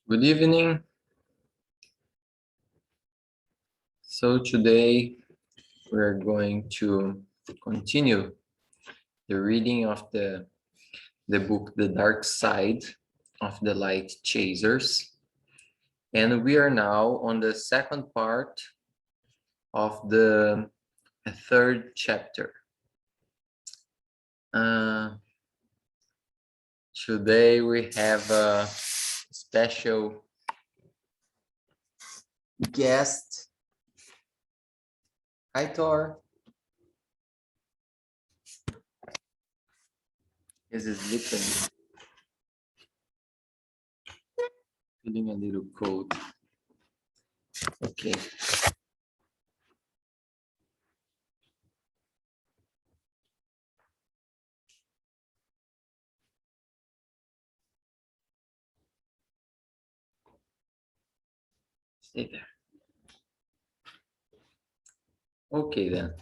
Good evening. So today we're going to continue the reading of the book The Dark Side of the Light Chasers. And we are now on the second part of the third chapter. Uh, Today we have a special guest. Hi, Thor. This is Litton. Feeling a little cold. Okay. Stay there. Okay then.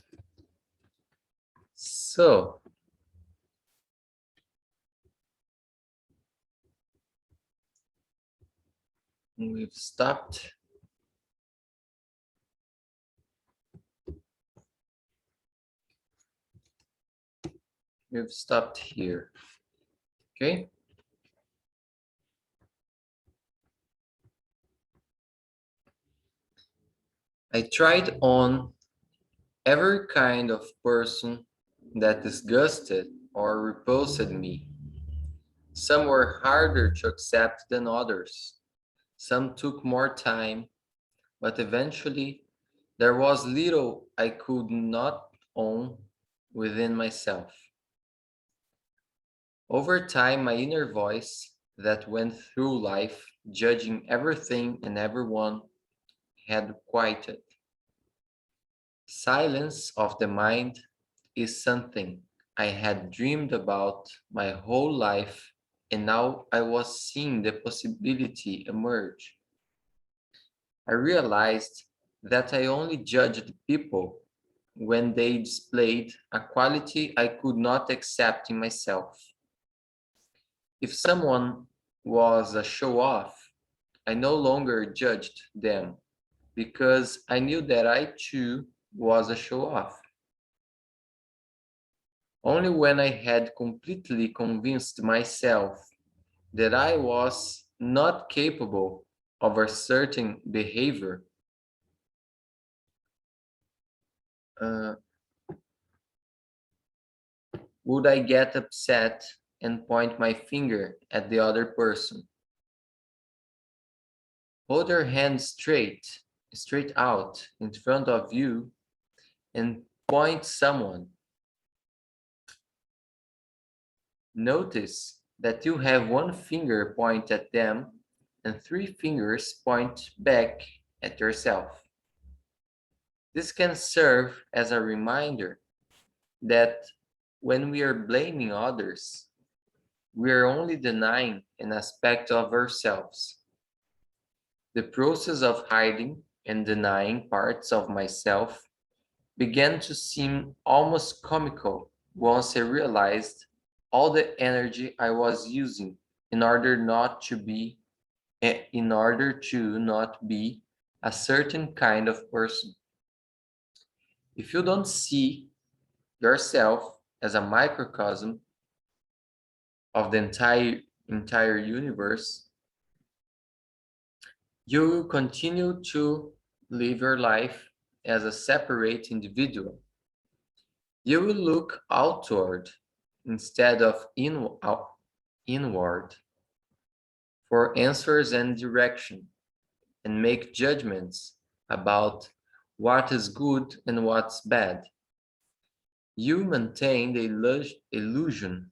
So we've stopped. We've stopped here. Okay. I tried on every kind of person that disgusted or repulsed me. Some were harder to accept than others. Some took more time, but eventually there was little I could not own within myself. Over time, my inner voice that went through life judging everything and everyone had quieted. Silence of the mind is something I had dreamed about my whole life, and now I was seeing the possibility emerge. I realized that I only judged people when they displayed a quality I could not accept in myself. If someone was a show off, I no longer judged them because I knew that I too was a show off. Only when I had completely convinced myself that I was not capable of a certain behavior, uh, would I get upset and point my finger at the other person. Hold your hand straight out in front of you and point someone. Notice that you have one finger point at them and three fingers point back at yourself. This can serve as a reminder that when we are blaming others, we are only denying an aspect of ourselves. The process of hiding and denying parts of myself began to seem almost comical once I realized all the energy I was using in order not be a certain kind of person. If you don't see yourself as a microcosm of the entire universe, you will continue to live your life as a separate individual. You will look outward instead of inward for answers and direction, and make judgments about what is good and what's bad. You maintain the illusion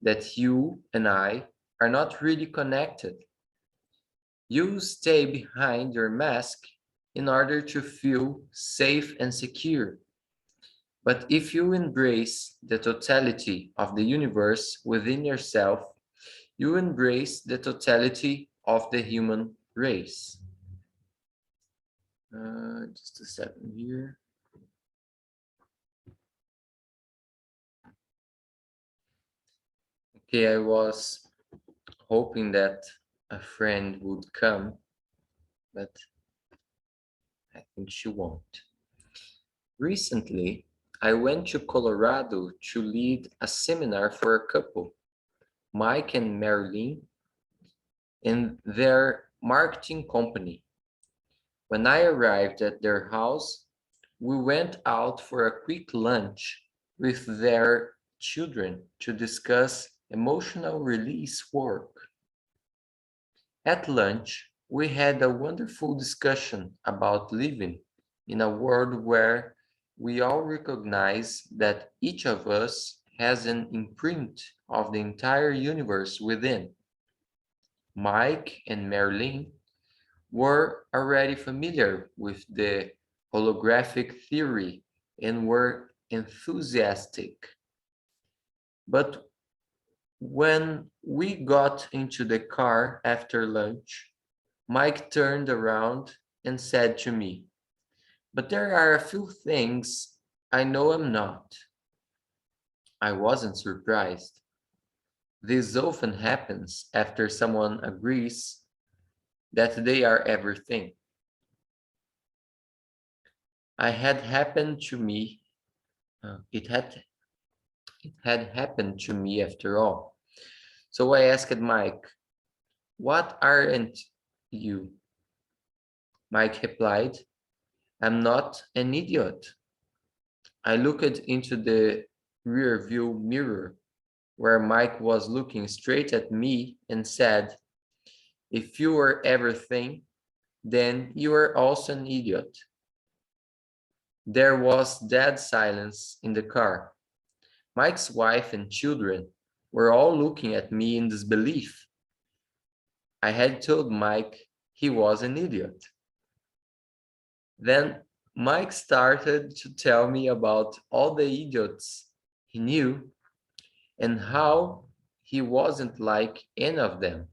that you and I are not really connected. You stay behind your mask in order to feel safe and secure. But if you embrace the totality of the universe within yourself, you embrace the totality of the human race. Just a second here. Okay, I was hoping that a friend would come, but I think she won't. Recently, I went to Colorado to lead a seminar for a couple, Mike and Marilyn, in their marketing company. When I arrived at their house, we went out for a quick lunch with their children to discuss emotional release work. At lunch, we had a wonderful discussion about living in a world where we all recognize that each of us has an imprint of the entire universe within. Mike and Marilyn were already familiar with the holographic theory and were enthusiastic. But when we got into the car after lunch, Mike turned around and said to me, "But there are a few things I know I'm not." I wasn't surprised. This often happens after someone agrees that they are everything. I had happened to me, it had happened to me after all. So I asked Mike, "What aren't you?" Mike replied, "I'm not an idiot." I looked into the rear view mirror where Mike was looking straight at me and said, "If you were everything, then you are also an idiot." There was dead silence in the car. Mike's wife and children were all looking at me in disbelief. I had told Mike he was an idiot. Then Mike started to tell me about all the idiots he knew and how he wasn't like any of them.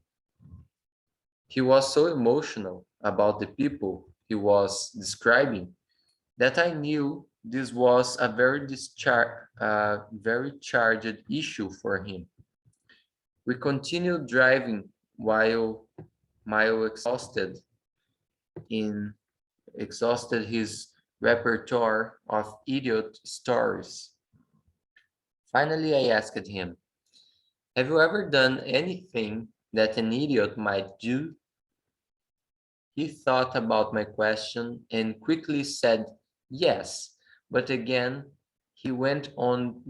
He was so emotional about the people he was describing that I knew this was a very charged issue for him. We continued driving while Mile in exhausted his repertoire of idiot stories. Finally, I asked him, "Have you ever done anything that an idiot might do?" He thought about my question and quickly said yes, but again he went on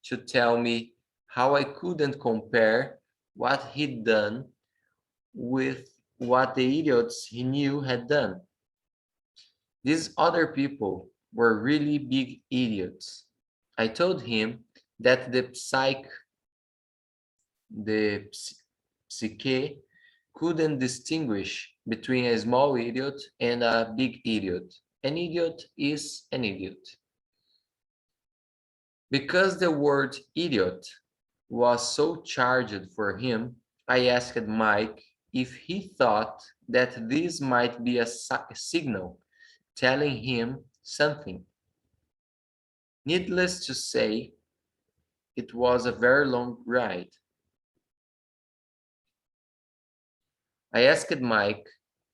to tell me how I couldn't compare what he'd done with what the idiots he knew had done. These other people were really big idiots. I told him that the psyche couldn't distinguish between a small idiot and a big idiot. An idiot is an idiot. Because the word idiot was so charged for him, I asked Mike if he thought that this might be a signal telling him something. Needless to say, it was a very long ride. I asked Mike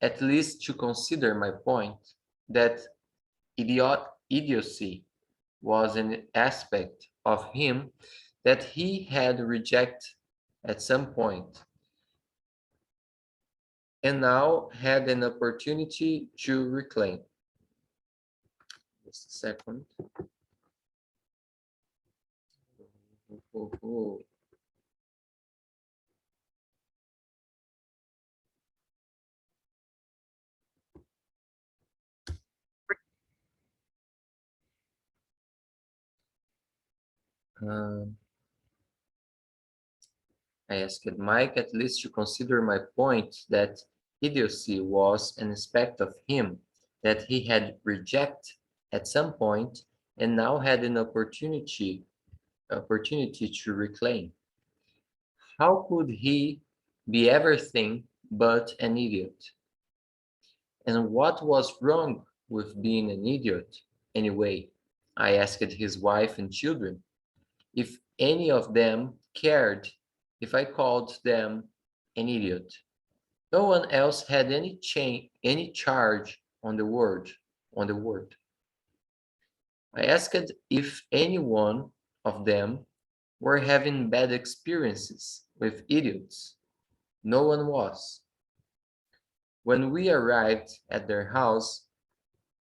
at least to consider my point that idiocy was an aspect of him that he had rejected at some point and now had an opportunity to reclaim. Just a second. Um, I asked Mike at least to consider my point that idiocy was an aspect of him that he had rejected at some point and now had an opportunity to reclaim. How could he be everything but an idiot? And what was wrong with being an idiot anyway? I asked his wife and children if any of them cared if I called them an idiot. No one else had any charge on the word. I asked if any one of them were having bad experiences with idiots. No one was. When we arrived at their house,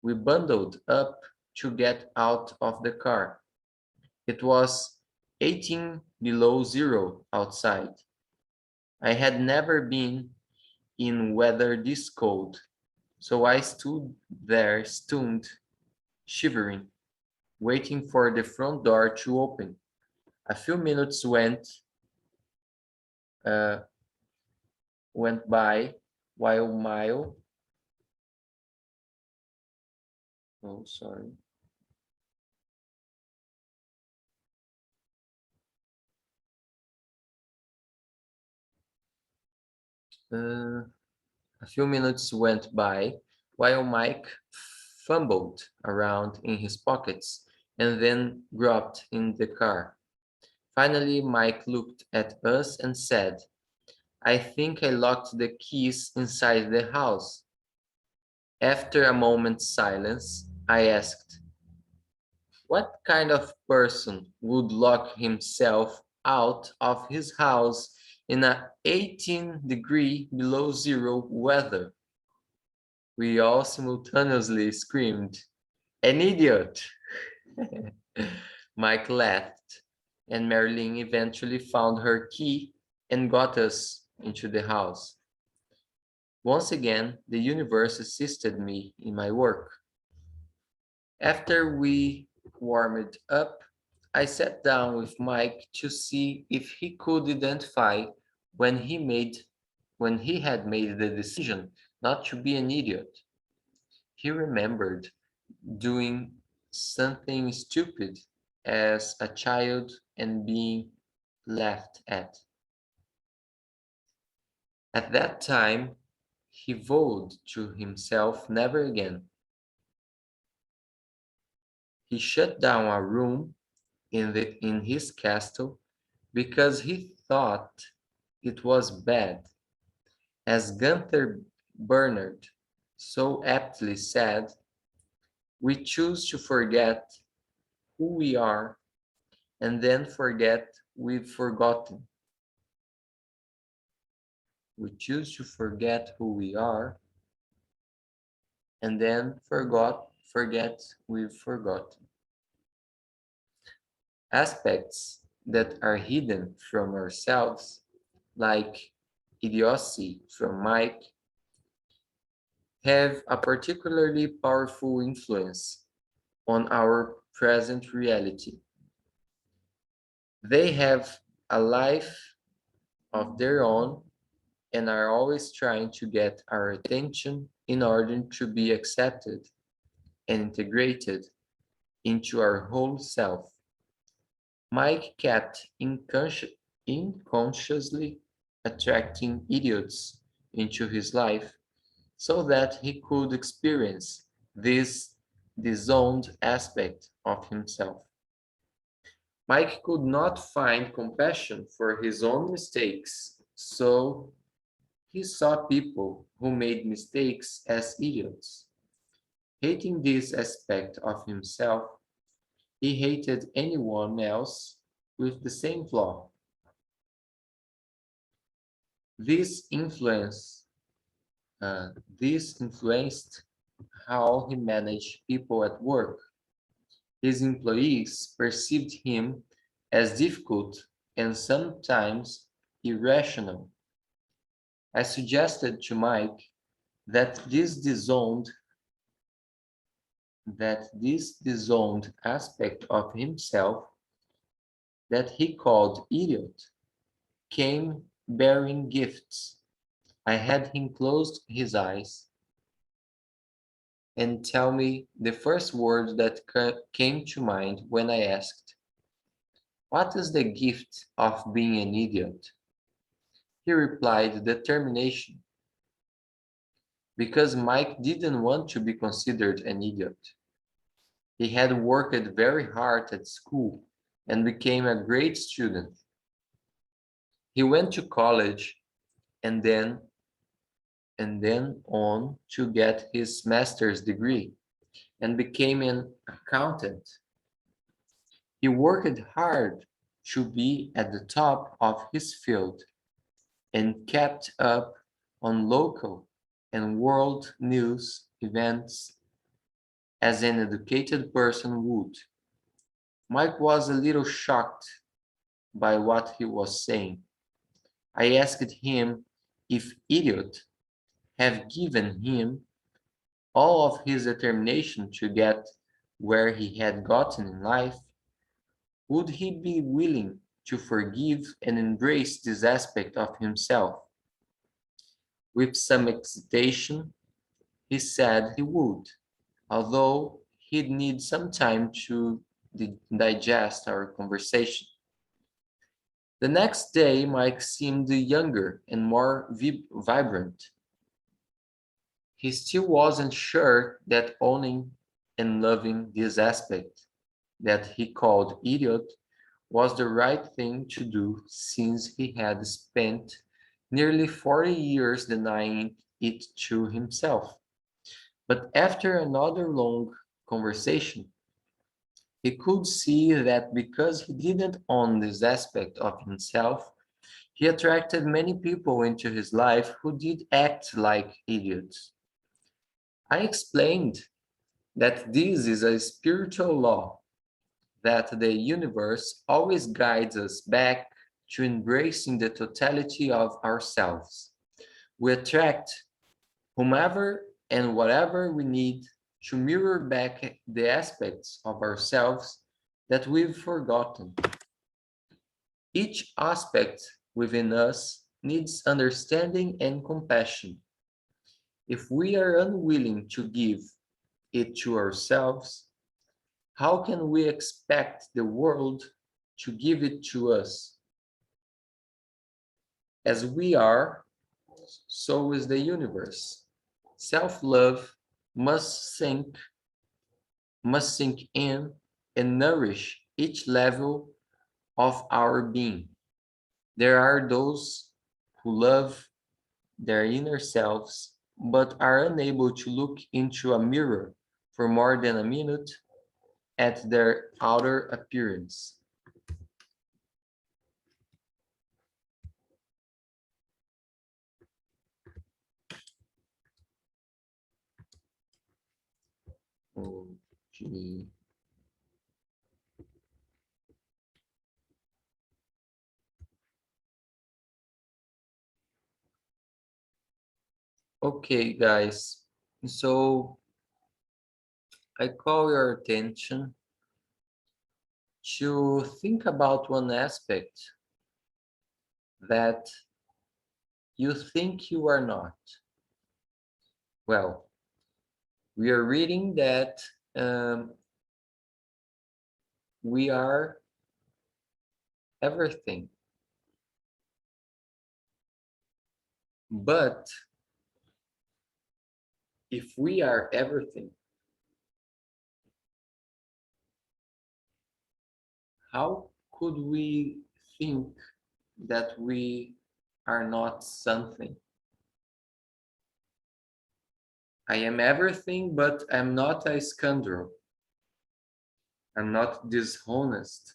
we bundled up to get out of the car. It was 18 below zero outside. I had never been in weather this cold, so I stood there stunned, shivering, waiting for the front door to open. A few minutes uh, went by while mile. Oh, sorry. Uh, a few minutes went by while Mike fumbled around in his pockets and then groped in the car. Finally, Mike looked at us and said, I think I locked the keys inside the house. After a moment's silence, I asked, what kind of person would lock himself out of his house in a 18-degree below zero weather? We all simultaneously screamed, an idiot! Mike laughed, and Marilyn eventually found her key and got us into the house. Once again, the universe assisted me in my work. After we warmed up, I sat down with Mike to see if he could identify when when he had made the decision not to be an idiot. He remembered doing something stupid as a child and being laughed at. At that time, he vowed to himself never again. He shut down a room in his castle because he thought it was bad. As Gunther Bernard so aptly said, we choose to forget who we are and then forget we've forgotten. We choose to forget who we are and then forget we've forgotten. Aspects that are hidden from ourselves, like idiocy from Mike, have a particularly powerful influence on our present reality. They have a life of their own and are always trying to get our attention in order to be accepted and integrated into our whole self. Mike kept unconsciously attracting idiots into his life so that he could experience this disowned aspect of himself. Mike could not find compassion for his own mistakes, so he saw people who made mistakes as idiots. Hating this aspect of himself, he hated anyone else with the same flaw. This influence, this influenced how he managed people at work. His employees perceived him as difficult and sometimes irrational. I suggested to Mike that this disowned aspect of himself that he called idiot came bearing gifts. I had him close his eyes and tell me the first word that came to mind when I asked, what is the gift of being an idiot? He replied, determination, because Mike didn't want to be considered an idiot. He had worked very hard at school and became a great student. He went to college and then and then on to get his master's degree and became an accountant. He worked hard to be at the top of his field and kept up on local and world news events as an educated person would. Mike was a little shocked by what he was saying. I asked him if idiot had given him all of his determination to get where he had gotten in life, would he be willing to forgive and embrace this aspect of himself? With some hesitation, he said he would, although he'd need some time to digest our conversation. The next day, Mike seemed younger and more vibrant. He still wasn't sure that owning and loving this aspect that he called idiot was the right thing to do since he had spent nearly 40 years denying it to himself. But after another long conversation, he could see that because he didn't own this aspect of himself, he attracted many people into his life who did act like idiots. I explained that this is a spiritual law, that the universe always guides us back to embracing the totality of ourselves. We attract whomever and whatever we need to mirror back the aspects of ourselves that we've forgotten. Each aspect within us needs understanding and compassion. If we are unwilling to give it to ourselves, how can we expect the world to give it to us? As we are, so is the universe. Self-love must sink, must sink in and nourish each level of our being. There are those who love their inner selves but are unable to look into a mirror for more than a minute at their outer appearance. Okay. Okay, guys. So I call your attention to think about one aspect that you think you are not. Well, we are reading that um, we are everything. But if we are everything, how could we think that we are not something? I am everything, but I'm not a scoundrel. I'm not dishonest.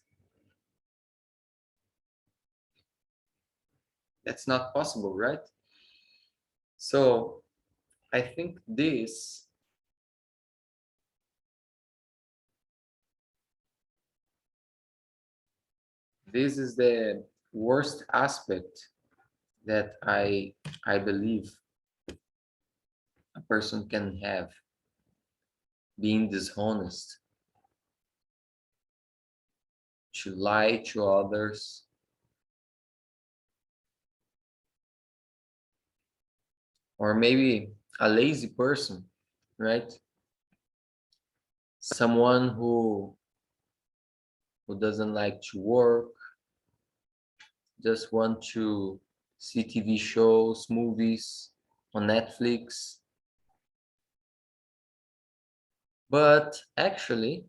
That's not possible, right? So I think this is the worst aspect that I believe a person can have, being dishonest, to lie to others, or maybe a lazy person, right? Someone who doesn't like to work, just want to see TV shows, movies on Netflix. But actually,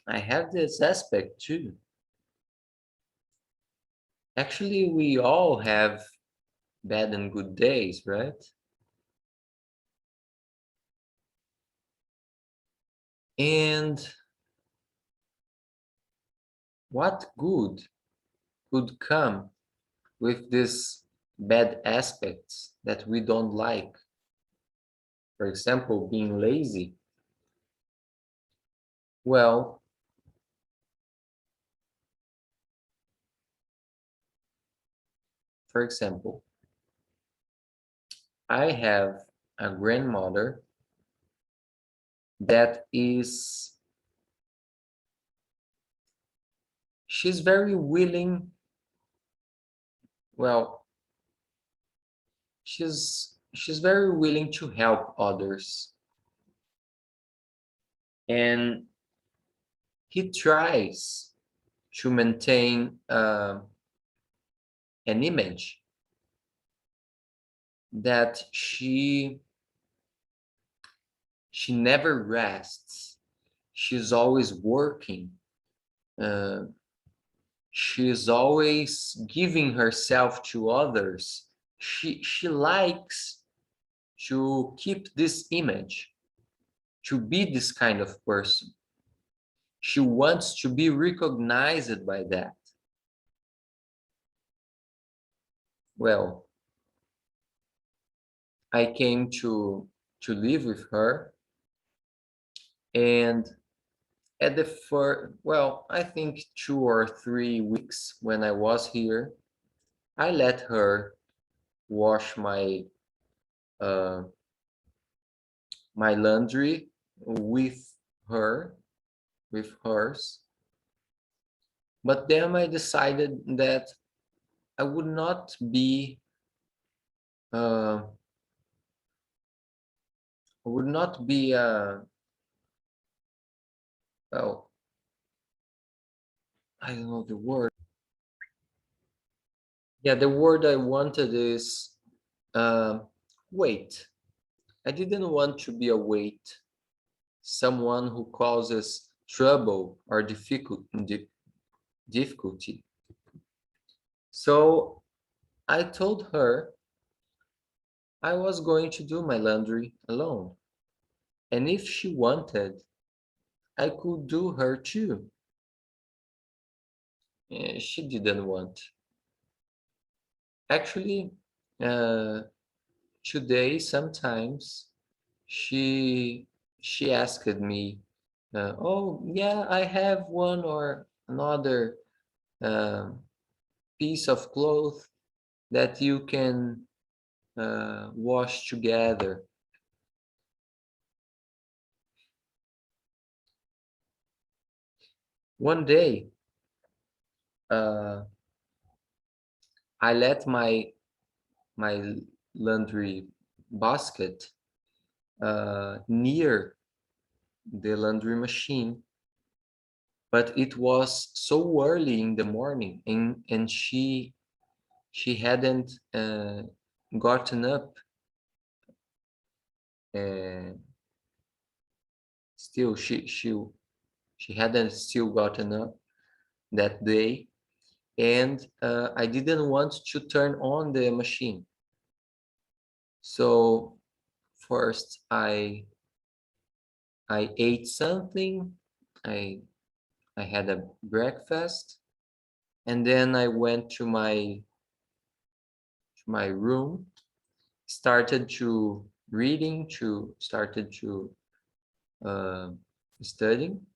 I have this aspect too. Actually, we all have bad and good days, right? And what good could come with these bad aspects that we don't like? For example, being lazy. Well, for example, I have a grandmother that she's very willing, well, she's very willing to help others. And he tries to maintain an image that she never rests. She's always working. Uh, she's always giving herself to others. She likes to keep this image, to be this kind of person. She wants to be recognized by that. Well, I came to live with her, and at the first, well, I think 2 or 3 weeks when I was here, I let her wash uh, my laundry with her, with hers. But then I decided that I would not be, uh, I would not be, well, I don't know the word. Yeah, the word I wanted is uh, weight. I didn't want to be a weight, someone who causes trouble or difficulty. So I told her I was going to do my laundry alone. And if she wanted, I could do her too. She didn't want. Actually, uh, today sometimes she she asked me, "Oh yeah, I have one or another um, piece of cloth that you can wash together." One day, uh, I let my laundry basket near the laundry machine, but it was so early in the morning, and she hadn't gotten up. Uh, still, she hadn't still gotten up that day, and I didn't want to turn on the machine. So first I ate something. I I had a breakfast, and then I went to my room, started to reading, to started to uh, studying,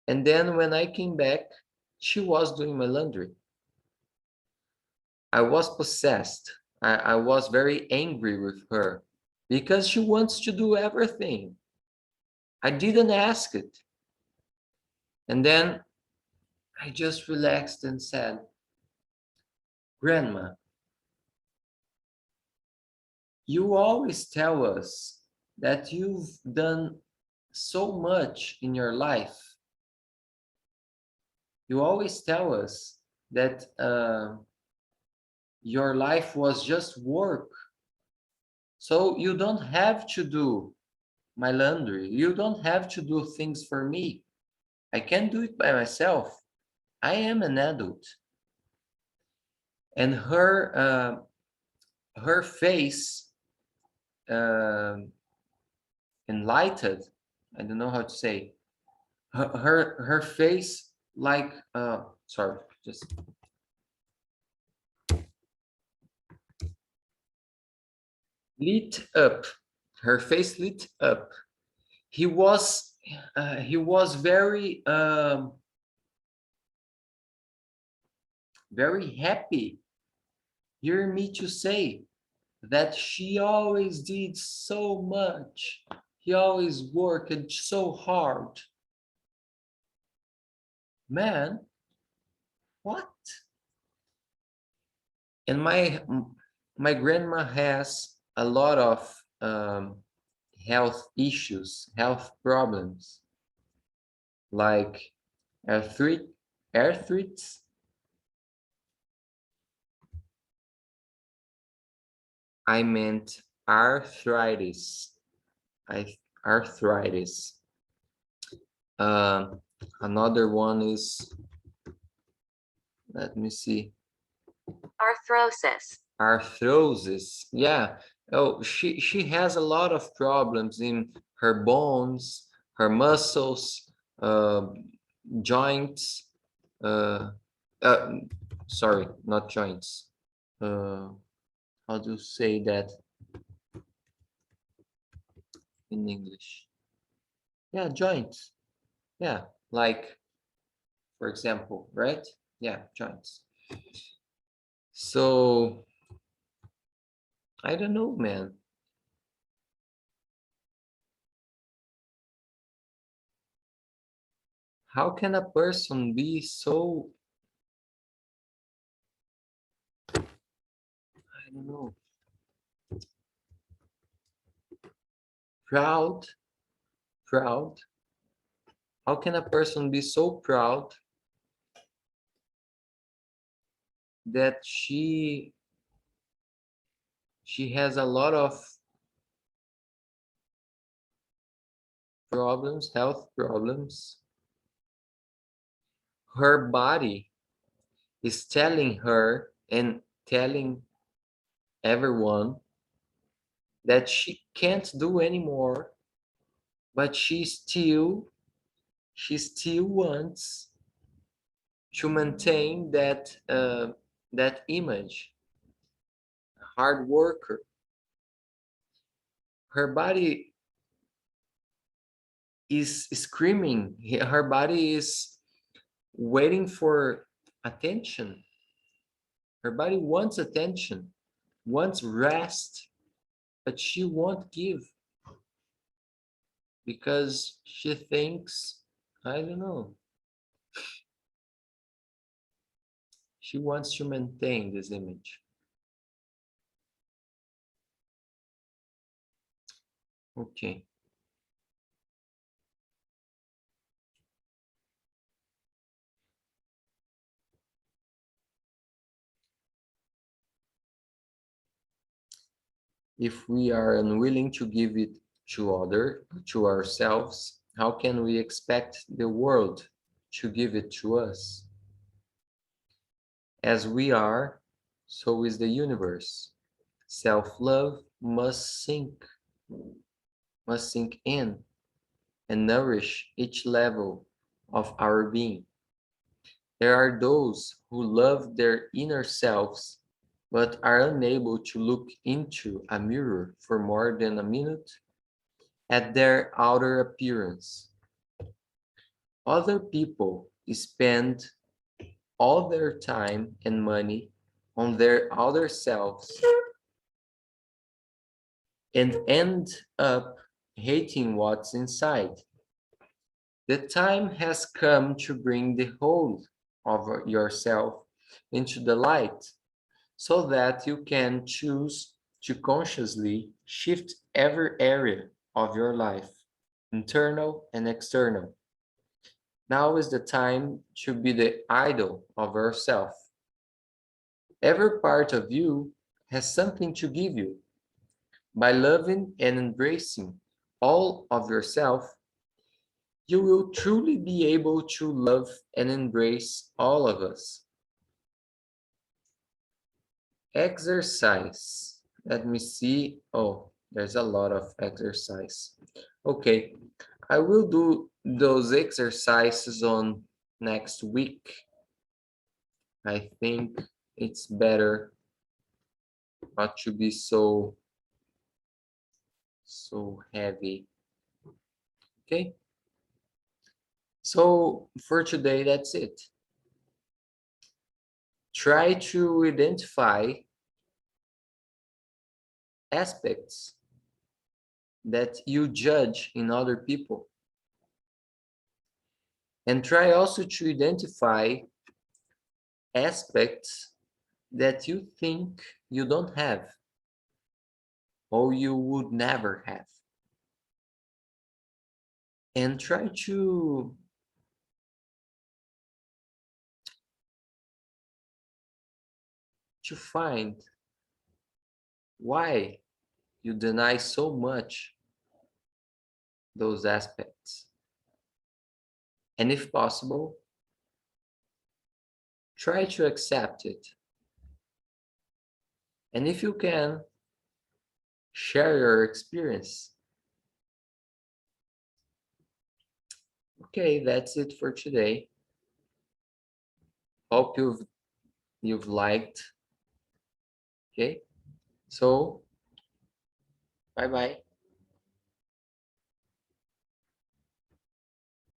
and then when I came back, she was doing my laundry. I was possessed. I was very angry with her because she wants to do everything. I didn't ask it. And then I just relaxed and said, Grandma, you always tell us that you've done so much in your life. You always tell us that your life was just work. So you don't have to do my laundry. You don't have to do things for me. I can do it by myself. I am an adult. and her face enlightened. I don't know how to say her face like sorry, just lit up. Her face lit up. He was very happy hear me to say that she always did so much. He always worked so hard. Man, what? And my grandma has a lot of health issues, health problems, like arthritis. I meant arthritis. Arthritis. Another one is, let me see. Arthrosis. Arthrosis. Yeah. Oh, she has a lot of problems in her bones, her muscles, joints. Uh, uh, sorry, not joints. How do you say that in English? Yeah, joints. Yeah, like, for example, right? Yeah, joints. So I don't know, man. How can a person be so, I don't know, proud? Proud? How can a person be so proud that she has a lot of problems, health problems? Her body is telling her and telling everyone that she can't do anymore, but she still wants to maintain that image. Hard worker. Her body is screaming. Her body is waiting for attention. Her body wants attention, wants rest, but she won't give because she thinks, I don't know, she wants to maintain this image. Okay. If we are unwilling to give it to ourselves, how can we expect the world to give it to us? As we are, so is the universe. Self-love must sink in and nourish each level of our being. There are those who love their inner selves but are unable to look into a mirror for more than a minute at their outer appearance. Other people spend all their time and money on their outer selves and end up hating what's inside. The time has come to bring the whole of yourself into the light so that you can choose to consciously shift every area of your life, internal and external. Now is the time to be the idol of yourself. Every part of you has something to give you. By loving and embracing all of yourself, you will truly be able to love and embrace all of us. Exercise. Let me see. Oh, there's a lot of exercise. Okay, I will do those exercises on next week. I think it's better not to be so heavy. Okay, so for today, that's it. Try to identify aspects that you judge in other people, and try also to identify aspects that you think you don't have or you would never have, and try to find why you deny so much those aspects, and if possible, try to accept it, and if you can, share your experience. Okay, that's it for today. Hope you've liked. Okay, so bye bye.